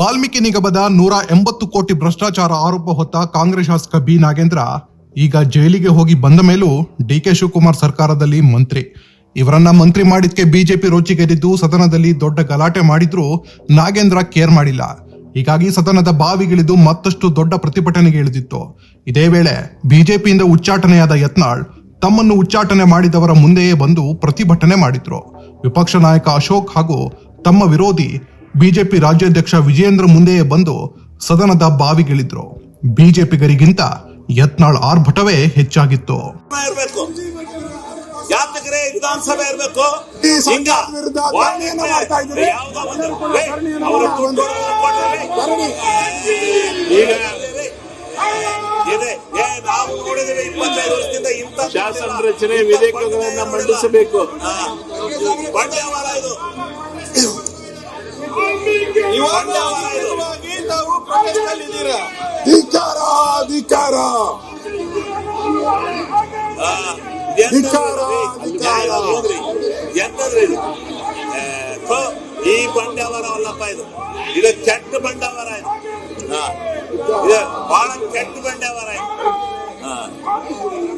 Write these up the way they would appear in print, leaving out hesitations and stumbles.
ವಾಲ್ಮೀಕಿ ನಿಗಮದ 180 ಕೋಟಿ ಭ್ರಷ್ಟಾಚಾರ ಆರೋಪ ಹೊತ್ತ ಕಾಂಗ್ರೆಸ್ ಶಾಸಕ ಬಿ ನಾಗೇಂದ್ರ ಈಗ ಜೈಲಿಗೆ ಹೋಗಿ ಬಂದ ಮೇಲೂ ಡಿಕೆ ಶಿವಕುಮಾರ್ ಸರ್ಕಾರದಲ್ಲಿ ಮಂತ್ರಿ. ಇವರನ್ನ ಮಂತ್ರಿ ಮಾಡಿದ್ಕೆ ಬಿಜೆಪಿ ರೋಚಿಗೆದ್ದಿದ್ದು ಸದನದಲ್ಲಿ ದೊಡ್ಡ ಗಲಾಟೆ ಮಾಡಿದ್ರೂ ನಾಗೇಂದ್ರ ಕೇರ್ ಮಾಡಿಲ್ಲ. ಹೀಗಾಗಿ ಸದನದ ಬಾವಿಗಿಳಿದು ಮತ್ತಷ್ಟು ದೊಡ್ಡ ಪ್ರತಿಭಟನೆಗೆ ಇಳಿದಿತ್ತು. ಇದೇ ವೇಳೆ ಬಿಜೆಪಿಯಿಂದ ಉಚ್ಚಾಟನೆಯಾದ ಯತ್ನಾಳ್ ತಮ್ಮನ್ನು ಉಚ್ಚಾಟನೆ ಮಾಡಿದವರ ಮುಂದೆಯೇ ಬಂದು ಪ್ರತಿಭಟನೆ ಮಾಡಿದ್ರು. ವಿಪಕ್ಷ ನಾಯಕ ಅಶೋಕ್ ಹಾಗೂ ತಮ್ಮ ವಿರೋಧಿ ಬಿಜೆಪಿ ರಾಜ್ಯಾಧ್ಯಕ್ಷ ವಿಜಯೇಂದ್ರ ಮುಂದೆಯೇ ಬಂದು ಸದನದ ಬಾವಿಗಿಳಿದ್ರು. ಬಿಜೆಪಿಗರಿಗಿಂತ ಯತ್ನಾಳ್ ಆರ್ಭಟವೇ ಹೆಚ್ಚಾಗಿತ್ತು. ವಿಧಾನಸಭೆ ಇರಬೇಕು. ನಾವು ನೋಡಿದ್ರೆ 25 ವರ್ಷದಿಂದ ಇಂಥ ಶಾಸನ ರಚನೆ ವಿಧೇಯಕಗಳನ್ನ ಮಂಡಿಸಬೇಕು. ಬಂಡವಾಳ ಇದು. ತಾವು ಪ್ರೊಟೆಸ್ಟ್ನಲ್ಲಿದ್ದೀರಾ? ಧಿಕ್ಕಾರ ಧಿಕ್ಕಾರ ಎಂತಂದ್ರೆ ಈ ಬಂಡವಾಳ ಅಲ್ಲಪ್ಪ, ಇದು ಕೆಟ್ಟ ಬಂಡವಾಳ. ಇದು ಬಹಳ ಕೆಟ್ಟ ಬಂಡವಾಳ.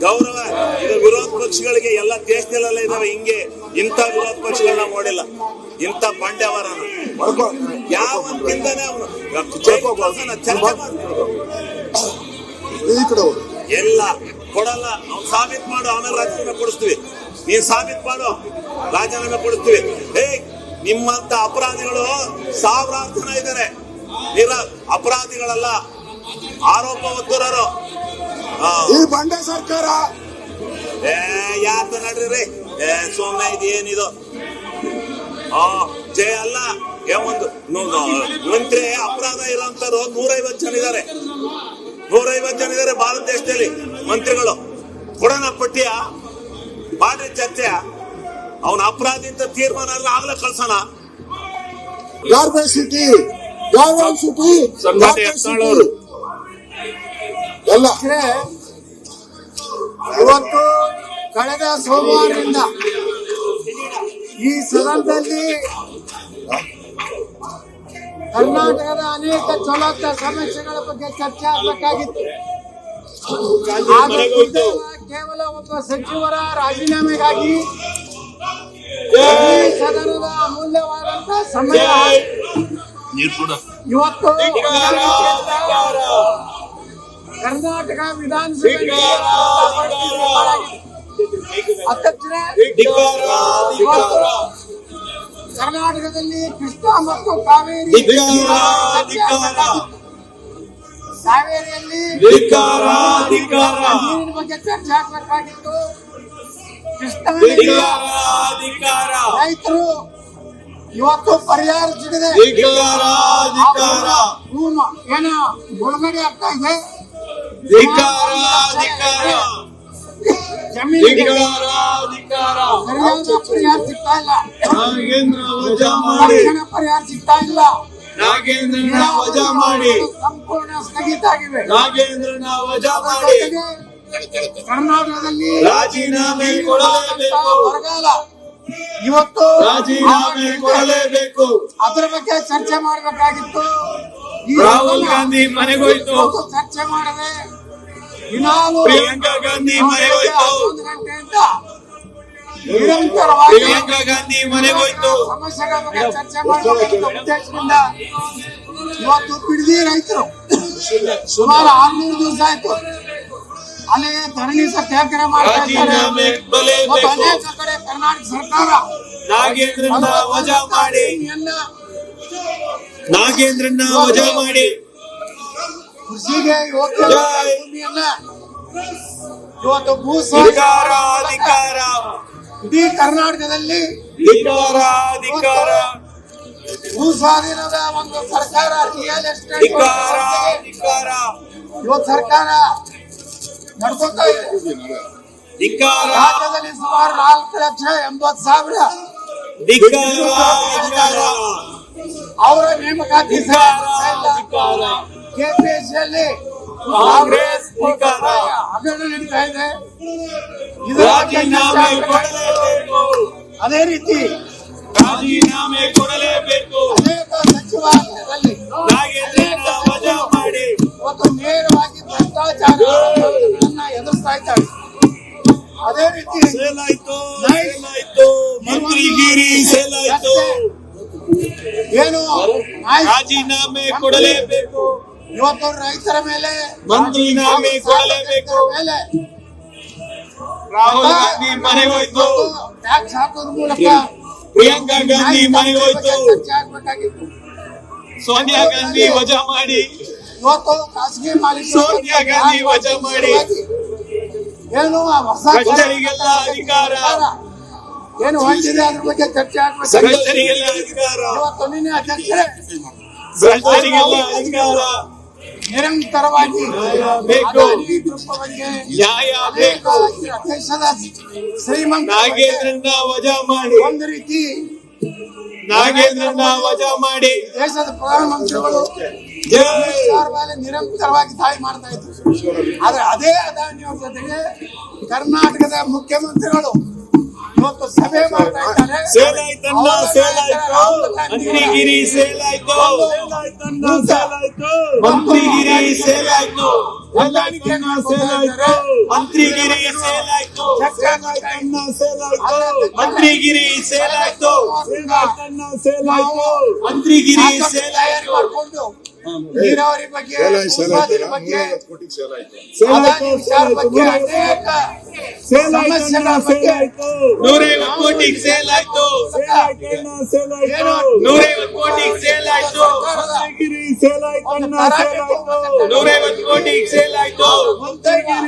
ಗೌರವ ಇದು ವಿರೋಧ ಪಕ್ಷಗಳಿಗೆ ಎಲ್ಲ ದೇಶದಲ್ಲೆಲ್ಲ ಇದಾವೆ. ಹಿಂಗೆ ಇಂಥ ವಿರೋಧ ಪಕ್ಷಗಳನ್ನ ನೋಡಿಲ್ಲ. ಇಂಥ ಬಂಡವಾಳ ಯಾವಂತಿಂದಾನೆ ಅವನು ಎಲ್ಲ ಕೊಡಲ್ಲ. ಅವ್ನು ಸಾಬೀತ್ ಮಾಡು, ಆಮೇಲೆ ರಾಜೀನಾಮೆ ಕೊಡಿಸ್ತೀವಿ. ನೀನ್ ಸಾಬೀತ್ ಮಾಡು, ರಾಜೀನಾಮೆ ಕೊಡಿಸ್ತೀವಿ. ನಿಮ್ಮಂತ ಅಪರಾಧಿಗಳು ಸಾವಿರಾರು ಜನ ಇದ್ದಾರೆ. ಅಪರಾಧಿಗಳಲ್ಲ, ಆರೋಪ ಹೊತ್ತುರರು. ಈ ಬಂಡೆ ಸರ್ಕಾರ ಯಾಕ ನಡ್ರಿ ಸೋಮನ ಇದು ಏನಿದು ಜಯ ಅಲ್ಲ. ಒಂದು ಮಂತ್ರಿ ಅಪರಾಧ ಇರೋಂಥವ್ರು 150 ಜನ ಇದ್ದಾರೆ. 150 ಜನ ಇದ್ದಾರೆ ಭಾರತ ದೇಶದಲ್ಲಿ ಮಂತ್ರಿಗಳು. ಕೊಡೋಣ ಪಟ್ಟಿಯ ಮಾಡ್ರಿ ಚರ್ಚೆ. ಅವನ ಅಪರಾಧಿ ಅಂತ ತೀರ್ಮಾನ ಎಲ್ಲ ಆಗ್ಲೇ ಕಳ್ಸೋಣ. ಗಾರ್ಬೇಜ್ ಸಿಟಿ, ಗಾರ್ಬೇಜ್ ಸಿಟಿ, ಎಲ್ಲ ಇವತ್ತು ಕಳೆದ ಸೋಮವಾರದಿಂದ ಈ ಸದನದಲ್ಲಿ ಕರ್ನಾಟಕದ ಅನೇಕ ಜ್ವಲಂತ ಸಮಸ್ಯೆಗಳ ಬಗ್ಗೆ ಚರ್ಚೆ ಆಗಬೇಕಾಗಿತ್ತು. ಕೇವಲ ಒಬ್ಬ ಸಚಿವರ ರಾಜೀನಾಮೆಗಾಗಿ ಸದನದ ಅಮೂಲ್ಯವಾದಂತಹ ಸಮಯ ಇವತ್ತು ಕರ್ನಾಟಕ ವಿಧಾನಸಭೆ ಅಧ್ಯಕ್ಷರೇ, ಕರ್ನಾಟಕದಲ್ಲಿ ಕೃಷ್ಣ ಮತ್ತು ಕಾವೇರಿಯಲ್ಲಿ ನೀರಿನ ಬಗ್ಗೆ ಚರ್ಚೆ ಆಗಬೇಕಾಗಿತ್ತು. ರೈತರು ಇವತ್ತು ಪರಿಹಾರ ಸಿಗದೆ ಏನ ಮುಳುಗಡೆ ಆಗ್ತಾ ಇದೆ. ಜಮೀನಿಗೆ ಸರಿಯಾದ ಪರಿಹಾರ ಸಿಗ್ತಾ ಇಲ್ಲ. ಪರಿಹಾರ ಸಿಗ್ತಾ ಇಲ್ಲ. ಸಂಪೂರ್ಣ ಸ್ಥಗಿತ ಆಗಿವೆ. ಕರ್ನಾಟಕದಲ್ಲಿ ರಾಜೀನಾಮೆ ಕೊಡಲೇಬೇಕು. ಬರಗಾಲ ಇವತ್ತು ರಾಜೀನಾಮೆ ಕೊಡಲೇಬೇಕು. ಅದರ ಬಗ್ಗೆ ಚರ್ಚೆ ಮಾಡಬೇಕಾಗಿತ್ತು. ರಾಹುಲ್ ಗಾಂಧಿ ಮನೆಗೋಯ್ತು. ಚರ್ಚೆ ಮಾಡದೆ ಪ್ರಿಯಾಂಕಾ ಗಾಂಧಿ ಮನೆಗೋಯ್ತು. 1 ಗಂಟೆಯಿಂದ ನಿರಂತರವಾಗಿ ಪ್ರಿಯಾಂಕಾ ಗಾಂಧಿ ಮನೆಗೋಯ್ತು. ಸಮಸ್ಯೆಗಳ ಬಗ್ಗೆ ಚರ್ಚೆ ಮಾಡಬೇಕೆಂಬ ಉದ್ದೇಶದಿಂದ ಇವತ್ತು ಬಿಡದಿ ರೈತರು ಸುಮಾರು 600 ದಿವಸ ಆಯ್ತು ಅಲ್ಲಿ ಧರಣಿ ಸತ್ಯಾಗ್ರಹ ಮಾಡ್ತಾ ಇದ್ದಾರೆ. ಅನೇಕ ಕಡೆ ಕರ್ನಾಟಕ ಸರ್ಕಾರ ನಾಗೇಂದ್ರನ್ನ ವಜಾ ಮಾಡಿ ಕೃಷಿಗೆ ಯೋಗ್ಯ ಭೂಮಿಯನ್ನ ಇವತ್ತು ಇಡೀ ಕರ್ನಾಟಕದಲ್ಲಿ ಭೂ ಸ್ವಾಧೀನದ ಒಂದು ಸರ್ಕಾರ, ರಿಯಲ್ ಎಸ್ಟೇಟ್ ಇವತ್ತು ಸರ್ಕಾರ ನಡ್ಕೊತಾ ಇದೆ. ರಾಜ್ಯದಲ್ಲಿ ಸುಮಾರು 4,80,000 ಅವರ ನೇಮಕಾತಿ ಕೆಪಿಎಸ್ಸಿಯಲ್ಲಿ ಕಾಂಗ್ರೆಸ್ ಹಗರಣ ನಡೀತಾ ಇದೆ. ಅದೇ ರೀತಿ ರಾಜೀನಾಮೆ ಕೊಡಲೇಬೇಕು. ಅನೇಕ ಸಚಿವಾಲಯದಲ್ಲಿ ಭ್ರಷ್ಟಾಚಾರ ಆರೋಪಗಳನ್ನ ಎದುರಿಸ್ತಾ ಇದ್ದಾರೆ. ಅದೇ ರೀತಿ ಸೇಲ್ ಆಯ್ತು ಮಂತ್ರಿಗಿರಿ ಸೇಲ್ ಆಯ್ತು. ಏನು ರಾಜೀನಾಮೆ ಕೊಡಲೇಬೇಕು, ಇವತ್ತು ರೈತರ ಮೇಲೆ ಮಂತ್ರಿನಾಮೆ ಕೊಡಲೇಬೇಕು. ಮೇಲೆ ರಾಹುಲ್ ಗಾಂಧಿ ಮನೆಗೆ ಹೋಯ್ತು, ಟ್ಯಾಕ್ಸ್ ಹಾಕೋದ್ರ ಮೂಲಕ ಪ್ರಿಯಾಂಕಾ ಗಾಂಧಿ ಮನೆಗೆ ಹೋಯ್ತು, ಚರ್ಚೆ ಆಗ್ಬೇಕಾಗಿತ್ತು. ಸೋನಿಯಾ ಗಾಂಧಿ ವಜಾ ಮಾಡಿ, ಇವತ್ತು ಖಾಸಗಿ ಮಾಲೀಕರು ಸೋನಿಯಾ ಗಾಂಧಿ ವಜಾ ಮಾಡಿ, ಏನು ಆ ಹೊಸ ಭ್ರಷ್ಟರಿಗೆಲ್ಲ ಅಧಿಕಾರ, ಏನು ಹೊಂದಿದೆ ಅದ್ರ ಬಗ್ಗೆ ಚರ್ಚೆ ಆಗ್ಬೇಕು. ಭ್ರಷ್ಟರಿಗೆಲ್ಲ ಅಧಿಕಾರ, ಇವತ್ತು ನಿನ್ನೆ ಅಧ್ಯಕ್ಷರೇ ಭ್ರಷ್ಟರಿಗೆಲ್ಲ ಅಧಿಕಾರ ನಿರಂತರವಾಗಿ ಬೇಕು. ಅದಾನಿ ಗ್ರೂಪ್ ಬಗ್ಗೆ ನ್ಯಾಯ ಬೇಕು. ದೇಶದ ಶ್ರೀಮಂತ ನಾಗೇಂದ್ರನ್ನ ವಜಾ ಮಾಡಿ, ಒಂದು ರೀತಿ ನಾಗೇಂದ್ರನ್ನ ವಜಾ ಮಾಡಿ, ದೇಶದ ಪ್ರಧಾನಮಂತ್ರಿಗಳು ಜೈ ಸರ್ಕಾರ ಮೇಲೆ ನಿರಂತರವಾಗಿ ದಾಳಿ ಮಾಡ್ತಾ ಇದ್ರು. ಆದ್ರೆ ಅದೇ ಅದಾನಿಯ ಜೊತೆಗೆ ಕರ್ನಾಟಕದ ಮುಖ್ಯಮಂತ್ರಿಗಳು ಇವತ್ತು ಸಭೆ ಮಾಡ್ತಾ ಇದ್ದಾರೆ. ಸೇಲ್ ಆಯ್ತನ್ನ ಸೇಲ್ ಆಯ್ತು, ಮಂತ್ರಿಗಿರಿ ಸೇಲ್ ಆಯ್ತು, ಮಂತ್ರಿಗಿರಿ ಸೇಲ್ ಆಯ್ತು, ಹೊಂದಾಣಿಕೆಯನ್ನ ಸೇಲ್ ಆಯ್ತು, ಮಂತ್ರಿಗಿರಿ ಸೇಲ್ ಆಯ್ತು, ಮಂತ್ರಿಗಿರಿ ಸೇಲ್ ಆಯ್ತು, ಮಂತ್ರಿಗಿರಿ ಸೇಲ್ ಆಯ್ತು, ಮಾಡಿಕೊಂಡು ನೀರಾವರಿ ಬಗ್ಗೆ ಉತ್ಪಾದನೆ ಬಗ್ಗೆ ಅದಾನಿ ವಿಚಾರ ಬಗ್ಗೆ ಅನೇಕ ಸಮಸ್ಯೆಗಳ ಬಗ್ಗೆ 150 ಕೋಟಿಗೆ ಸೇಲ್ ಆಯ್ತು, 150 ಕೋಟಿಗೆ ಸೇಲ್ ಆಯ್ತು, 150 ಕೋಟಿಗೆ ಸೇಲ್ ಆಯ್ತು, 150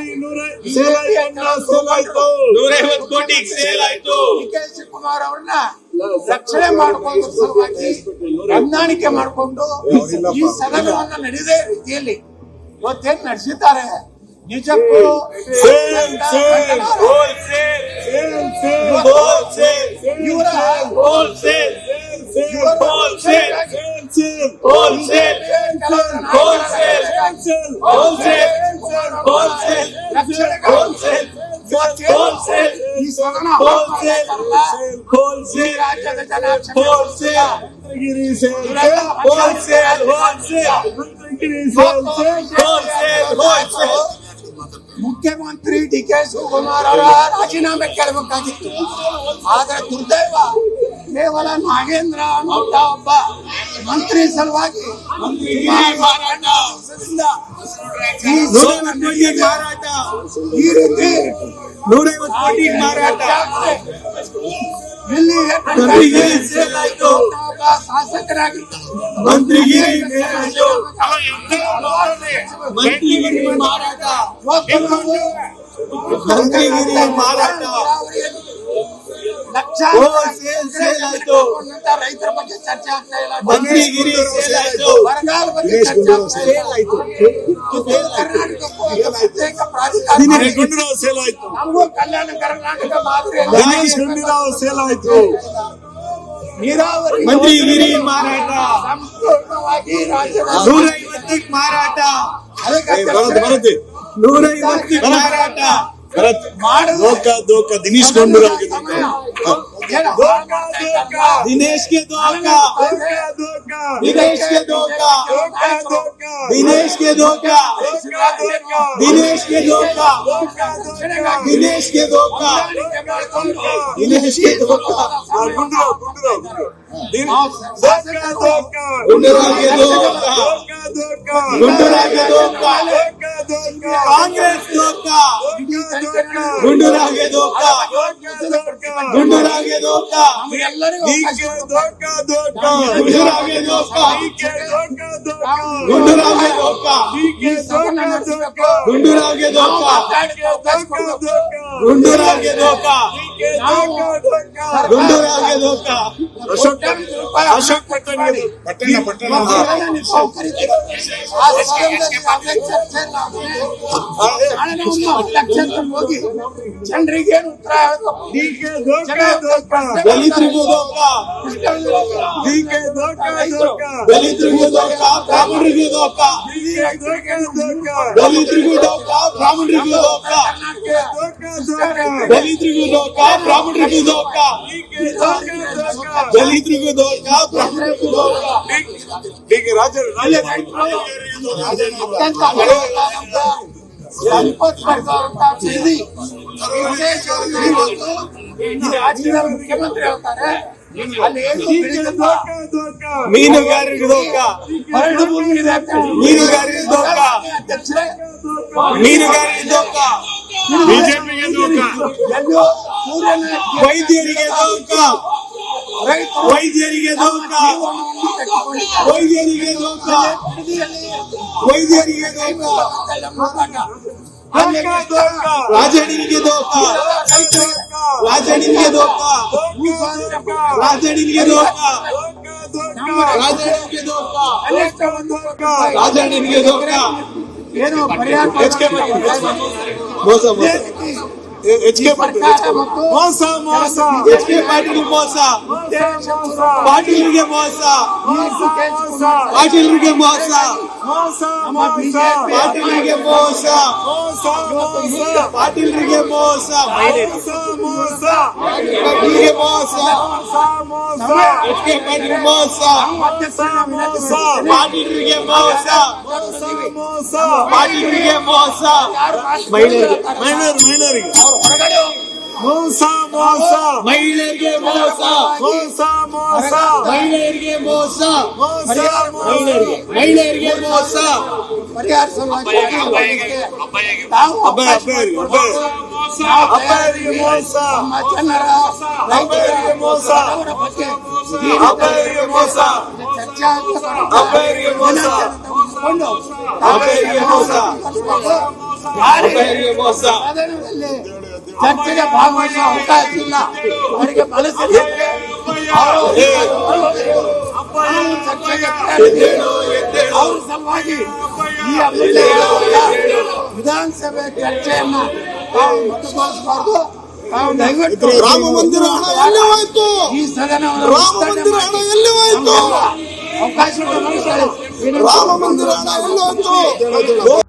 ಕೋಟಿಗೆ ಸೇಲ್ ಆಯ್ತು. ಡಿ.ಕೆ. ಶಿವಕುಮಾರ್ ಅವ್ರನ್ನ ರಕ್ಷಣೆ ಮಾಡಿಕೊಂಡು ಸಲುವಾಗಿ ಹೊಂದಾಣಿಕೆ ಮಾಡಿಕೊಂಡು ಈ ಸದನವನ್ನ ನಡೆದೇ ರೀತಿಯಲ್ಲಿ ಇವತ್ತೇನ್ ನಡೆಸಿದ್ದಾರೆ ನಿಜಕ್ಕೂ ಸೇಲ್ ಸೇಲ್ ಹೋಲ್ಸೇಲ್ ಹೋಲ್ಸೇಲ್ ಇವರ wholesale wholesale wholesale wholesale wholesale wholesale wholesale wholesale ಈ ಸದನ ಹೋಲ್ಸೇಲ್ ಈ ಹೋಲ್ಸೇಲ್ ರಾಜ್ಯದ ಜನ ಹೋಲ್ಸೇಲ್ ಹೋಲ್ಸೇಲ್ ಹೋಲ್ಸೇಲ್ ಹೋಲ್ಸೇಲ್ ಮುಖ್ಯಮಂತ್ರಿ ಡಿ.ಕೆ. ಶಿವಕುಮಾರ್ ಅವರ ರಾಜೀನಾಮೆ ಕೇಳಬೇಕಾಗಿತ್ತು. ಆದ್ರೆ ದುರ್ದೈವ ಕೇವಲ ನಾಗೇಂದ್ರ ಅನ್ನುವಂತ ಒಬ್ಬ ಮಂತ್ರಿ ಸಲುವಾಗಿ ಮಾರಾಟ ಈ 150 ಕೋಟಿ ಮಾರಾಟ ಈ ರೀತಿ 150 ಕೋಟಿ ಮಾರಾಟ ಇಲ್ಲಿ ಮಂತ್ರಿಗಿರಿ ಸೇಲ್ ಆಯ್ತು, ಒಬ್ಬ ಶಾಸಕರಾಗಿ ಮಂತ್ರಿಗಿರಿ ಸೇಲ್ ಆಯ್ತು, ಮಂತ್ರಿಗಿರಿ ಮಾರಾಟ ಮಂತ್ರಿಗಿರಿ ಮಾರಾಟ ಹೋಲ್ಸೇಲ್ ಸೇಲ್ ಆಯ್ತು, ರೈತರ ಬಗ್ಗೆ ಚರ್ಚೆ ಆಗ್ತಾ ಇಲ್ಲ. ಮಂತ್ರಿಗಿರಿ ಸೇಲ್ ಆಯ್ತು, ಬರಗಾಲ ಬಗ್ಗೆ ಚರ್ಚೆ ಆಗ್ತಾ ಇಲ್ಲ. ಕರ್ನಾಟಕಕ್ಕೂ ಒಂದು ಪ್ರತ್ಯೇಕ ಪ್ರಾಧಿಕಾರ ಗುಂಡೂರಾವ್ ಸೇಲ್ ಆಯ್ತು, ನಮಗೂ ಕಲ್ಯಾಣ ಕರ್ನಾಟಕ ದಿನೇಶ್ ಗುಂಡೂರಾವ್ ಸೇಲ್ ಆಯ್ತು, ನೀರಾವರಿ ಮಂತ್ರಿಗಿರಿ ಮಾರಾಟ ಸಂಪೂರ್ಣವಾಗಿ ರಾಜ್ಯದ 150 ಮಾರಾಟ, ಅದಕ್ಕೆ 150 ಮಾರಾಟ ಮಾಡುವ ದಿನೇಶ್ ಗುಂಡೂರಾವ್ ದಿನೇಶ್ಗೆ ಧೋಕಾ, ದಿನೇಶ್ಗೆ ಧೋಕಾ, ದಿನೇಶ್ಗೆ ಧೋಕಾ, ದಿನೇಶ್ಗೆ ಧೋಕಾ, ದಿನೇಶ್ಗೆ ಧೋಕಾ, ದಿನೇಶ್ಗೆ ಧೋಕಾ, ಗುಂಡೂರಾವ್ಗೆ ಧೋಕಾ, ಗುಂಡೂರಾವ್ಗೆ ಧೋಕಾ, ಕಾಂಗ್ರೆಸ್ ಧೋಕಾ, ಗುಂಡೂರಾವ್ಗೆ ಧೋಕಾ, ಗುಂಡೂರಾವ್ಗೆ ಧೋಕಾ, ಗುಂಡೂರಾವ್ಗೆ ಧೋಕಾ, ಗುಂಡೂರಾವ್ಗೆ ಧೋಕಾ, ಗುಂಡೂರಾವ್ಗೆ ಧೋಕಾ, ಗುಂಡೂರಾವ್ಗೆ ಧೋಕಾ, ಗುಂಡೂರಾವ್ಗೆ ಧೋಕಾ, ಅಶೋಕ್ ಪಟ್ಟಣಿ ಹೋಗಿ ಜನರಿಗೆ ಏನು ಉತ್ತರ ದಲಿತರಿಗೂ ಧೋಕಾ, ದಲಿತರಿಗೂ ಧೋಕಾ, ಬ್ರಾಹ್ಮಣರಿಗೂ ಧೋಕಾ, ದಲಿತರಿಗೂ ಧೋಕಾ, ಬ್ರಾಹ್ಮಣರಿಗೂ ಧೋಕಾ, ದಲಿತರಿಗೂ ಧೋಕಾ, ಬ್ರಾಹ್ಮಣರಿಗೂ ಧೋಕಾ, ದಲಿತರಿಗೂ ಧೋಕಾ, ಬ್ರಾಹ್ಮಣರಿಗೂ ಧೋಕಾ. ಅತ್ಯಂತ ಸಂಪತ್ ಬರೆದವರಂತ ಬಿಡದಿ ಉದ್ದೇಶವನ್ನ ಇವತ್ತು ಈ ರಾಜ್ಯದ ಮುಖ್ಯಮಂತ್ರಿ ಹೇಳ್ತಾರೆ ಅಲ್ಲಿ ಏನು ಬೆಳೀತದೋ ಮೀನುಗಾರರಿಗೆ ಧೋಕ, ಬರಡು ಭೂಮಿ ಇದೆ ಅಂತ ಹೇಳಿ. ಮೀನುಗಾರರಿಗೆ ಧೋಕ, ಅಧ್ಯಕ್ಷರೇ, ಮೀನುಗಾರರಿಗೆ ಧೋಕ, ಬಿಜೆಪಿಗೆ ಧೋಕ, ಎಲ್ಲೋ ಸೂರ್ಯನ ವೈದ್ಯರಿಗೆ ಧೋಕ, ರೈತರು ವೈದ್ಯರಿಗೆ ಧೋಕ, ಜೀವನವನ್ನು ಕಟ್ಟಿಕೊಂಡಿದ್ದಾರೆ. ವೈದ್ಯರಿಗೆ ಧೋಕ, ಬಿಡದಿಯಲ್ಲಿ ವೈದ್ಯರಿಗೆ ಧೋಕ, ಅಲ್ಲಿ ರಾಜನಿಗೆ ಧೋಕ, ರಾಜನಿಗೆ ಧೋಕ, ರಾಜನಿಗೆ ಧೋಕ, ರಾಜನಿಗೆ ಧೋಕ, ರಾಜನಿಗೆ ಧೋಕ. ಏನು ಪರಿಹಾರ ಮೋಸ ಮೋಸ HK ಪಾಟೀಲ್ ಮೋಸ ಮೋಸ, HK ಪಾಟೀಲ್ ಮೋಸ, ಪಾಟೀಲ್ರಿಗೆ ಮೋಸ, ಪಾಟೀಲ್ರಿಗೆ ಮೋಸ, ಪಾಟೀಲ್ರಿಗೆ ಮೋಸ, ಪಾಟೀಲ್ರಿಗೆ ಮೋಸ, ಪಾಟೀಲ್ರಿಗೆ ಮೋಸ, HK ಪಾಟೀಲ್ ಮೋಸ, ಪಾಟೀಲ್ರಿಗೆ ಮೋಸ, ಪಾಟೀಲ್ರಿಗೆ ಮೋಸ, ಮಹಿಳೆಯರಿಗೆ ಮೋಸ ಮೋಸ, ಮಹಿಳೆಯರಿಗೆ ಮೋಸ, ಮೋಸ ಮೋಸ, ಮಹಿಳೆಯರಿಗೆ ಮೋಸ, ಮೋಸ ಮಹಿಳೆಯರಿಗೆ ಮೋಸ, ಪರಿಹಾರ ಅಬ್ಬರಿಗೆ ಮೋಸ, ಜನರ ಅಬ್ಬರಿಗೆ ಮೋಸ, ಅಬ್ಬರಿಗೆ ಮೋಸ, ಚರ್ಚೆ ಅಬ್ಬರಿಗೆ ಮೋಸ, ಅಬ್ಬರಿಗೆ ಮೋಸ, ಅಬ್ಬರಿಗೆ ಮೋಸ. ಚರ್ಚೆಗೆ ಭಾಗವಹಿಸುವ ಅವಕಾಶ ಇಲ್ಲ, ಅವರಿಗೆ ಮನಸ್ಸಿಲ್ಲ. ಅವ್ರ ಸಲುವಾಗಿ ಈ ವಿಧಾನಸಭೆ ಚರ್ಚೆಯನ್ನ ತಾವು ಮೊಟಕುಗೊಳಿಸಬಾರ್ದು. ತಾವು ದಯವಿಟ್ಟು ರಾಮ ಮಂದಿರ ಹಣ ಎಲ್ಲಿ ಹೋಯ್ತು? ಈ ಸದನವನ್ನು ರಾಮ ಮಂದಿರ ಹಣ ಎಲ್ಲಿ ಹೋಯ್ತು? ಅವಕಾಶ ರಾಮ ಮಂದಿರ ಹಣ ಎಲ್ಲಿ ಹೋಯ್ತು?